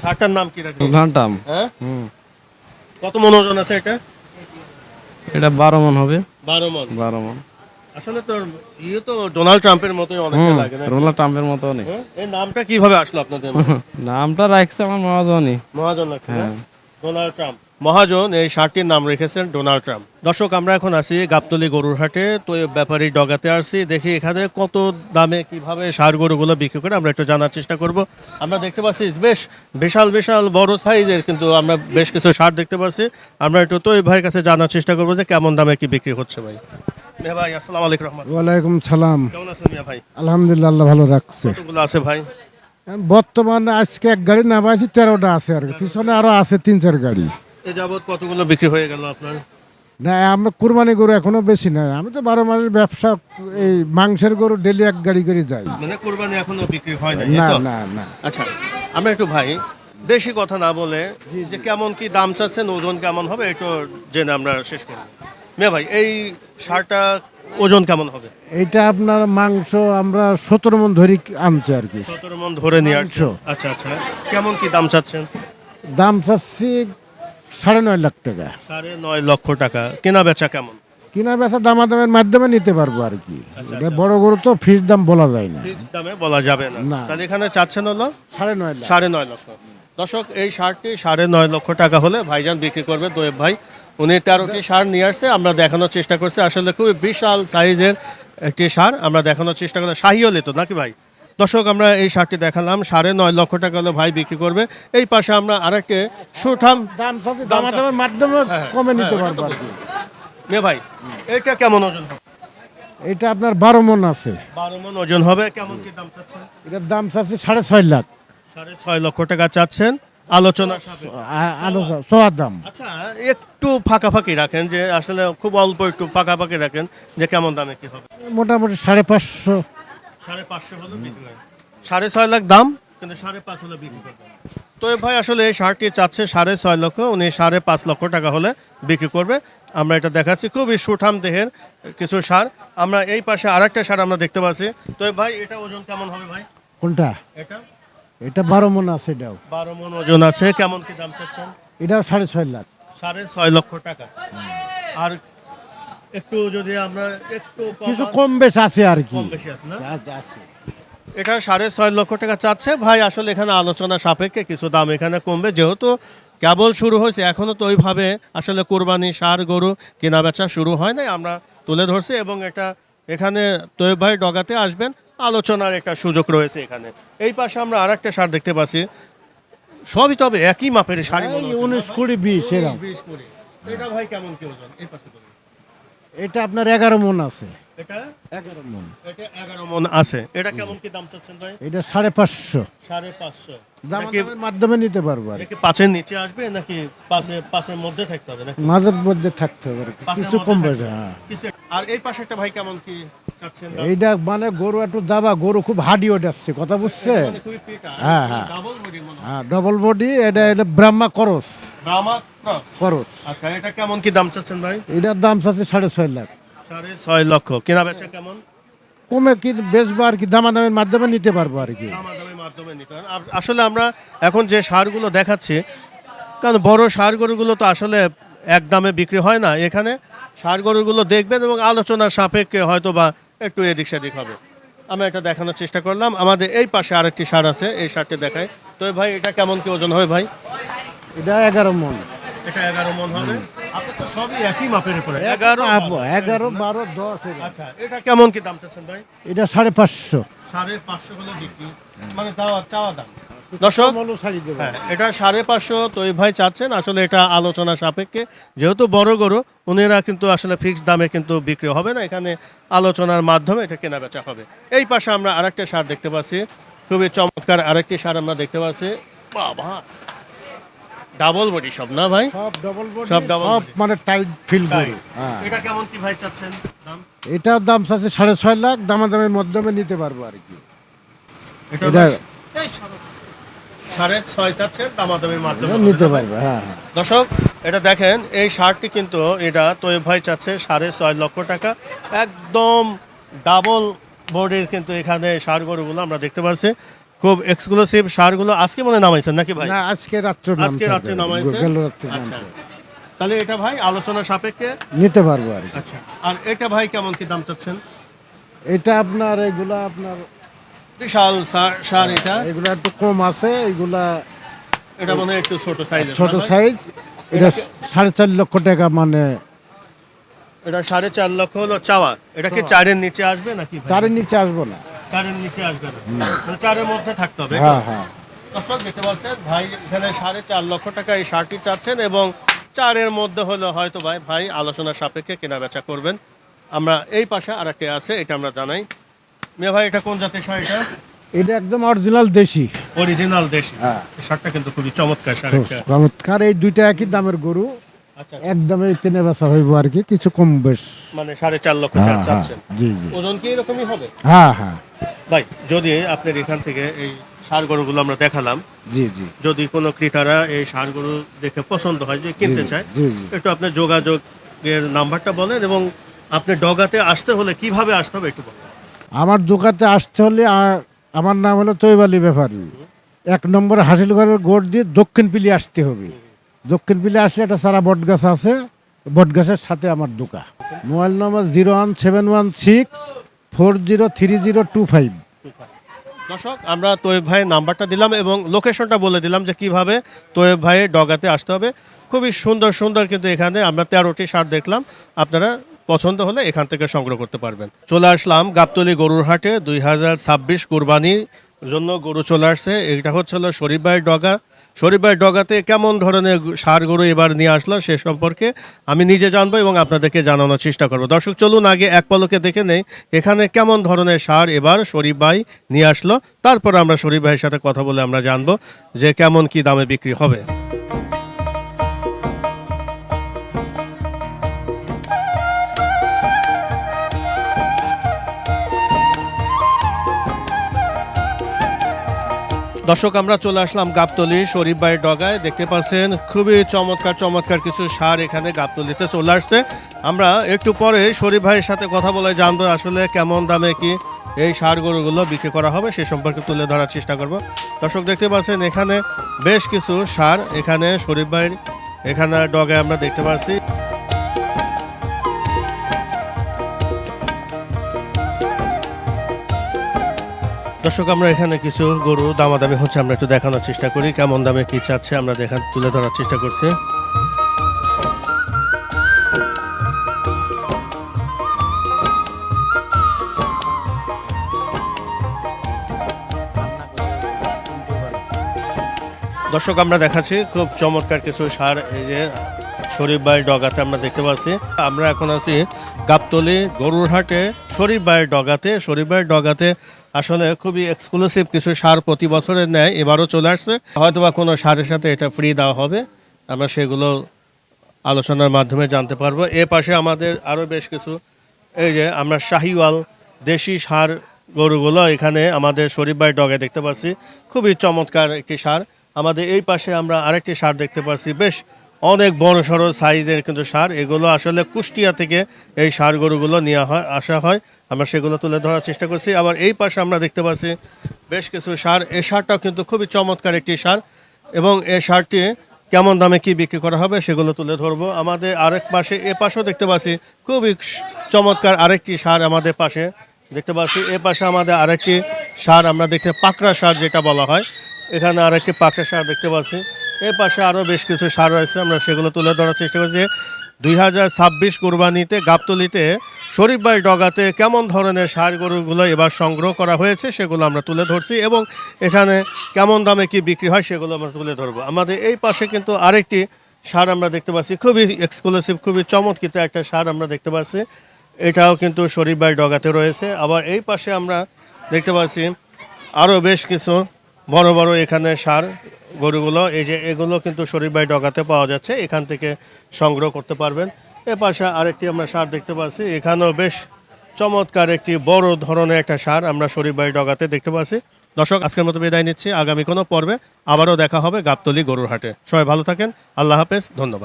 শার্টটার নাম কি রাখবেন? ঘন্টাম। হ্যাঁ, কত মন ওজন আছে এটা? এটা 12 মন হবে। 12 মন। 12 মন। আসলে তো ইয়ে তো ডোনাল্ড ট্রাম্পের মতোই অনেকটা লাগে না? রোনাল্ড ট্রাম্পের মতো নেই। এই নামটা কিভাবে আসলো আপনাদের মধ্যে? নামটা রাখছে আমার মহাজনই। মহাজন লাগছে না? হ্যাঁ। ডোনাল্ড ট্রাম্প মহাজন এই শার্টটির নাম রেখেছেন ডোনাল্ড ট্রাম্প। দর্শক, আমরা এখন আছি গাবতলী গরুর হাটে, তো এই ব্যাপারী ডগাতে আসছি, দেখি এখানে কত দামে কিভাবে ষাঁড় গরুগুলো বিক্রি করে আমরা একটু জানার চেষ্টা করব। আমরা দেখতে পাচ্ছি বেশ বিশাল বিশাল বড় সাইজের, কিন্তু আমরা বেশ কিছু ষাঁড় দেখতে পাচ্ছি। আমরা একটু তো এই ভাইয়ের কাছে জানার চেষ্টা করবো যে কেমন দামে কি বিক্রি হচ্ছে। ভাই মিয়া ভাই, আসসালামু আলাইকুম রহমতুল্লাহ। ওয়ালাইকুম সালাম। কেমন আছেন মিয়া ভাই? আলহামদুলিল্লাহ, আল্লাহ ভালো রাখছে। কতগুলো আছে ভাই? বর্তমানে আজকে এক গাড়ি না পাইছি, 13টা আছে আর কি। পিছনে আরো আছে 3-4 গাড়ি। এই যাবৎ কতগুলো বিক্রি হয়ে গেল আপনার? না, আমরা কুরবানি গরু এখনো বেশি নাই। আমি তো 12 মাসের ব্যবসা, এই মাংসের গরু ডেলি এক গাড়ি করে যাই। মানে কুরবানি এখনো বিক্রি হয় না? না না না। আচ্ছা, আমরা একটু ভাই বেশি কথা না বলে যে কেমন কি দাম চাচ্ছেন, ওজন কেমন হবে একটু জেনে আমরা শেষ করব। মিয়া ভাই, এই ষাঁড়টা ওজন কেমন হবে? এইটা আপনার মাংস আমরা 17 মণ ধরে আনছি আর কি। 17 মণ ধরে নিয়ে আসছো? আচ্ছা আচ্ছা, কেমন কি দাম চাচ্ছেন? দাম চাচ্ছি 9.5 লাখ টাকা। 9.5 লক্ষ টাকা। কেনা বেচা কেমন? কিনা বেচা দামাদামের মাধ্যমে নিতে পারবো আর কি। এটা বড় গরু তো ফিক্স দাম বলা যায় না। ফিক্স দামে বলা যাবে না। না। তাহলে এখানে চাচ্ছেন হলো 9.5 লাখ। 9.5 লক্ষ। দর্শক, এই ষাঁড়টি 9.5 লক্ষ টাকা হলে ভাইজান বিক্রি করবে। দোয়েব ভাই উনি 13টি ষাঁড় নিয়ে আসছে, আমরা দেখানোর চেষ্টা করছি। আসলে খুবই বিশাল সাইজের একটি ষাঁড়, আমরা দেখানোর চেষ্টা করলাম। শাহিওয়াল তো নাকি ভাই? দর্শক, আমরা এই ষাঁড়টি দেখালাম, 9.5 লক্ষ টাকা হলে ভাই বিক্রি করবে। এই পাশে আমরা আরেকটি সুঠাম দাম চাচ্ছি দামাদামের মাধ্যমে কমে নিতে পারবো আর কি। মে ভাই, এটা কেমন ওজন হবে? এটা আপনার 12 মণ আছে। 12 মণ ওজন হবে। কেমন কি দাম চাচ্ছেন? এটার দাম চাচ্ছি 6.5 লাখ। 6.5 লক্ষ টাকা চাচ্ছেন, আলোচনা সাপেক্ষে। আলোচনা সোয়ার দাম। আচ্ছা, একটু ফাঁকাফাঁকি রাখেন, যে আসলে খুব অল্প একটু ফাঁকাফাঁকি রাখেন, যে কেমন দামে কি হবে। মোটামুটি 550। 5.5 হলে বিক্রি হয়। 6.5 লাখ দাম, কিন্তু 5.5 হলে বিক্রি করবেন। তো এই ভাই আসলে এই ষাঁড়টি চাচ্ছে 6.5 লক্ষ, উনি 5.5 লক্ষ টাকা হলে বিক্রি করবে। আমরা এটা দেখাচ্ছি, খুবই সুঠাম দেহের কিছু ষাঁড়। আমরা এই পাশে আরেকটা ষাঁড় আমরা দেখতে পাচ্ছি। তো এই ভাই, এটা ওজন কেমন হবে ভাই? কোনটা? এটা এটা 12 মণ আছে। এটাও 12 মণ ওজন আছে। কেমন কি দাম চাচ্ছেন? এটাও 6.5 লাখ। 6.5 লক্ষ টাকা। আর একটু যদি আমরা একটু কিছু কম বেশ আছে আর কি। কম বেশি আছে না? আছে। এটা 6.5 লক্ষ টাকা চাচ্ছে ভাই। আসলে এখানে আলোচনা সাপেক্ষে কিছু দাম এখানে কমবে, যেহেতু কেবল শুরু হয়েছে, এখনো তো ওইভাবে আসলে কোরবানি ষাঁড় গরু কেনা বেচা শুরু হয় নাই। আমরা তুলে ধরছি, এবং এটা এখানে তৈব ভাই ডগাতে আসবেন, আলোচনার একটা সুযোগ রয়েছে এখানে। এই পাশে আমরা আরেকটা ষাঁড় দেখতে পাচ্ছি, সবই তবে একই মাপের শাড়ি। 19, 20, 20 এরকম। এটা ভাই কেমন কি ওজন? এই পাশে বলুন। এটা আপনার 11 মণ আছে। এটা 11 মণ। এটা 11 মণ আছে। এটা কেমন কি দাম চাচ্ছেন ভাই? এটা 550। 5.5 দামাদামের মাধ্যমে নিতে পারবো আর কি। নাকি পাঁচের নিচে আসবে, নাকি পাঁচের মধ্যে থাকতে হবে নাকি? মাঝের মধ্যে থাকতে হবে আর কি। পাঁচের কিছু মধ্যে কম থাকতে বেশি। হবে। হ্যাঁ। আর এই পাশে একটা ভাই কেমন কি চাচ্ছেন দাম? এইটা মানে গরু একটু দাবা, গরু খুব হাডি ওঠাচ্ছে, কথা বুঝছে? মানে খুবই পিটা, হ্যাঁ, হ্যাঁ। ডাবল বডি মনে হয়। হ্যাঁ, ডবল বডি। এটা ব্রাহ্মা করস। ব্রাহ্মা ক্রস। করস। আচ্ছা, এটা কেমন কি দাম চাচ্ছেন ভাই? এটার দাম চাচ্ছে 6.5 লাখ। 6.5 লক্ষ। কেনা বেচা কেমন? কমে কি বেচবো আর কি, দামাদামের মাধ্যমে নিতে পারবো আর কি। দামাদামির মাধ্যমে নিতে হয়। আসলে আমরা এখন যে সারগুলো দেখাচ্ছি, কারণ বড় সার গরুগুলো তো আসলে এক দামে বিক্রি হয় না। এখানে সার গরুগুলো দেখবেন, এবং আলোচনার সাপেক্ষে হয়তো বা একটু এদিক সেদিক হবে। আমরা এটা দেখানোর চেষ্টা করলাম। আমাদের এই পাশে আরেকটি সার আছে, এই সারটি দেখায়। তো ভাই, এটা কেমন কি ওজন হবে ভাই? এটা 11 মণ। এটা 11 মণ হবে। আপনি তো সবই একই মাপের উপরে। 11, 12, 10 এরকম। আচ্ছা, এটা কেমন কি দাম চাচ্ছেন ভাই? এটা 550। 550 হলে বিক্রি, মানে চাওয়া দাম। দর্শক, হ্যাঁ, এটা 550 তো এই ভাই চাচ্ছেন। আসলে এটা আলোচনা সাপেক্ষে, যেহেতু বড় গরু, উনিরা কিন্তু আসলে ফিক্সড দামে কিন্তু বিক্রি হবে না। এখানে আলোচনার মাধ্যমে এটা কেনা বেচা হবে। এই পাশে আমরা আরেকটা সার দেখতে পাচ্ছি, খুবই চমৎকার আরেকটি সার আমরা দেখতে পাচ্ছি। বাবা, ডাবল বডি সব না ভাই? সব ডবল বডি, সব double সব body। মানে টাইট ফিল করে। হ্যাঁ। এটা কেমন কি ভাই চাচ্ছেন দাম? এটার দাম চাচ্ছে 6.5 লাখ। দামাদামের মাধ্যমে নিতে পারবো আর কি। এটা এটা 6.5 চাচ্ছেন, দামাদামির মাধ্যমে নিতে হবে। পারবো। হ্যাঁ। দর্শক, এটা দেখেন, এই শার্টটি কিন্তু এটা তৈব ভাই চাচ্ছে 6.5 লক্ষ টাকা। একদম ডাবল বডির কিন্তু এখানে ষাঁড় গরুগুলো আমরা দেখতে পাচ্ছি, খুব এক্সক্লুসিভ সারগুলো আজকে মনে নামাইছেন নাকি ভাই? না আজকে রাত্রে আজকে রাত্রে নামাইছে? গেল রাত্রে আচ্ছা। নামছে। তাহলে এটা ভাই আলোচনা সাপেক্ষে নিতে পারবো আর কি। আচ্ছা। আর এটা ভাই কেমন কি দাম চাচ্ছেন? এটা আপনার এগুলা আপনার বিশাল সার এটা। এগুলা একটু কম আছে, এগুলা এটা মনে হয় একটু ছোট সাইজ। ছোট সাইজ। এটা 4.5 লক্ষ টাকা, মানে এটা 4.5 লক্ষ হলো চাওয়া। এটা কি 4-এর নিচে আসবে নাকি ভাই? 4-এর নিচে আসবো না। 4-এর নিচে আসবে না, মানে 4-এর মধ্যে থাকতে হবে। হ্যাঁ হ্যাঁ। দর্শক দেখতে পাচ্ছেন ভাই এখানে 4.5 লক্ষ টাকা এই শার্টটি চাচ্ছেন এবং 4-এর মধ্যে হলে হয়তো ভাই আলোচনার সাপেক্ষে কেনা বেচা করবেন। আমরা এই পাশে আরেকটি আছে, এটা আমরা জানাই। মিয়া ভাই এটা কোন জাতের শার্ট? এটা এটা একদম অরিজিনাল দেশি। অরিজিনাল দেশি। হ্যাঁ। এই শার্টটা কিন্তু খুবই চমৎকার শার্ট একটা। চমৎকার। এই দুইটা একই দামের গরু, আচ্ছা, একদমে কেনে বেচা হইব আর কি, কিছু কম বেশ। মানে 4.5 লক্ষ হ্যাঁ হ্যাঁ, চাচ্ছেন। জি জি। ওজন কি এরকমই হবে? হ্যাঁ হ্যাঁ, ভাই যদি আপনার এখান থেকে এই ষাঁড় গরুগুলো আমরা দেখালাম, জি জি যদি কোনো ক্রেতারা এই ষাঁড় গরু দেখে পছন্দ হয় যে কিনতে জি, চায়, জি জি। একটু আপনার যোগাযোগের নাম্বারটা বলেন এবং আপনি ডগাতে আসতে হলে কিভাবে আসতে হবে একটু বলেন। আমার দোকানে আসতে হলে আমার নাম হলো তৈব আলী ব্যাপারী। 1 নম্বর হাসিলঘরের গোড় দিয়ে দক্ষিণ পিলি আসতে হবে। দক্ষিণ পিলি আসলে একটা সারা বটগাছ আছে, বটগাছের সাথে আমার দোকান। মোবাইল নম্বর 01716403025। দর্শক আমরা তোয়েব ভাইয়ের নাম্বারটা দিলাম এবং লোকেশনটা বলে দিলাম যে কিভাবে তোয়েব ভাইয়ের ডগাতে আসতে হবে। খুবই সুন্দর সুন্দর কিন্তু এখানে আমরা 13টি ষাঁড় দেখলাম, আপনারা পছন্দ হলে এখান থেকে সংগ্রহ করতে পারবেন। চলে আসলাম গাবতলী গরুর হাটে। 2026 কুরবানির জন্য গরু চলে আসছে। এটা হচ্ছে হলো শরীফ ভাইয়ের ডগা। শরীফ ভাইয়ের ডগাতে কেমন ধরনের ষাঁড় গরু এবার নিয়ে আসলো সে সম্পর্কে আমি নিজে জানবো এবং আপনাদেরকে জানানোর চেষ্টা করবো। দর্শক চলুন আগে এক পলকে দেখে নেই এখানে কেমন ধরনের ষাঁড় এবার শরীফ ভাই নিয়ে আসলো, তারপর আমরা শরীফ ভাইয়ের সাথে কথা বলে আমরা জানবো যে কেমন কি দামে বিক্রি হবে। দর্শক আমরা চলে আসলাম গাবতলী শরীফ ভাইয়ের ডগায়। দেখতে পাচ্ছেন খুবই চমৎকার চমৎকার কিছু ষাঁড় এখানে গাবতলীতে চলে আসছে। আমরা একটু পরে শরীফ ভাইয়ের সাথে কথা বলে জানবো আসলে কেমন দামে কি এই ষাঁড় গরুগুলো বিক্রি করা হবে সে সম্পর্কে তুলে ধরার চেষ্টা করব। দর্শক দেখতে পাচ্ছেন এখানে বেশ কিছু ষাঁড় এখানে শরীফ ভাইয়ের এখানে ডগায় আমরা দেখতে পাচ্ছি। দর্শক আমরা এখানে কিছু গরু দামাদামি হচ্ছে, আমরা একটু দেখানোর চেষ্টা করি কেমন দামে কি চাচ্ছে, আমরা তুলে ধরার চেষ্টা করছি। দর্শক আমরা দেখাচ্ছি খুব চমৎকার কিছু ষাঁড় এই যে শরীফ ভাইয়ের ডগাতে আমরা দেখতে পাচ্ছি। আমরা এখন আছি গাবতলী গরুর হাটে শরীফ ভাইয়ের ডগাতে। শরীফ ভাইয়ের ডগাতে আসলে খুবই এক্সক্লুসিভ কিছু ষাঁড় প্রতি বছরের ন্যায় এবারও চলে আসছে। হয়তোবা কোনো ষাঁড়ের সাথে এটা ফ্রি দেওয়া হবে, আমরা সেগুলো আলোচনার মাধ্যমে জানতে পারবো। এ পাশে আমাদের আরও বেশ কিছু এই যে আমরা শাহিওয়াল দেশি ষাঁড় গরুগুলো এখানে আমাদের শরীফ ভাইয়ের ডগায় দেখতে পাচ্ছি। খুবই চমৎকার একটি ষাঁড়। আমাদের এই পাশে আমরা আরেকটি ষাঁড় দেখতে পাচ্ছি, বেশ অনেক বড় সড়ো সাইজের কিন্তু ষাঁড়। এগুলো আসলে কুষ্টিয়া থেকে এই ষাঁড় গরুগুলো আসা হয়, আমরা সেগুলো তুলে ধরার চেষ্টা করছি। আবার এই পাশে আমরা দেখতে পাচ্ছি বেশ কিছু ষাঁড়। এই ষাঁড়টাও কিন্তু খুবই চমৎকার একটি ষাঁড় এবং এই ষাঁড়টি কেমন দামে কি বিক্রি করা হবে সেগুলো তুলে ধরবো। আমাদের আরেক পাশে এ পাশেও দেখতে পাচ্ছি খুবই চমৎকার আরেকটি ষাঁড় আমাদের পাশে দেখতে পাচ্ছি। এ পাশে আমাদের আরেকটি ষাঁড় আমরা দেখতে পাকড়া ষাঁড় যেটা বলা হয়, এখানে আরেকটি পাকড়া ষাঁড় দেখতে পাচ্ছি। এর পাশে আরও বেশ কিছু ষাঁড় রয়েছে, আমরা সেগুলো তুলে ধরার চেষ্টা করছি। 2026 কুরবানিতে গাবতলীতে শরীফ ভাইয়ের ডগাতে কেমন ধরনের ষাঁড় গরুগুলো এবার সংগ্রহ করা হয়েছে সেগুলো আমরা তুলে ধরছি এবং এখানে কেমন দামে কি বিক্রি হয় সেগুলো আমরা তুলে ধরবো। আমাদের এই পাশে কিন্তু আরেকটি ষাঁড় আমরা দেখতে পাচ্ছি, খুবই এক্সক্লুসিভ খুবই চমৎকৃত একটা ষাঁড় আমরা দেখতে পাচ্ছি। এটাও কিন্তু শরীফ ভাইয়ের ডগাতে রয়েছে। আবার এই পাশে আমরা দেখতে পাচ্ছি আরও বেশ কিছু বড় বড় এখানে ষাঁড় গরুগুলো, এই যে এগুলো কিন্তু শরীফ ভাই ডগাতে পাওয়া যাচ্ছে, এখান থেকে সংগ্রহ করতে পারবেন। এ পাশে আরেকটি আমরা ষাঁড় দেখতে পাচ্ছি, এখানেও বেশ চমৎকার একটি বড় ধরনের একটা ষাঁড় আমরা শরীফ ভাই ডগাতে দেখতে পাচ্ছি। দর্শক আজকের মতো বিদায় নিচ্ছি, আগামী কোনো পর্বে আবারও দেখা হবে গাবতলী গরুর হাটে। সবাই ভালো থাকেন, আল্লাহ হাফেজ, ধন্যবাদ।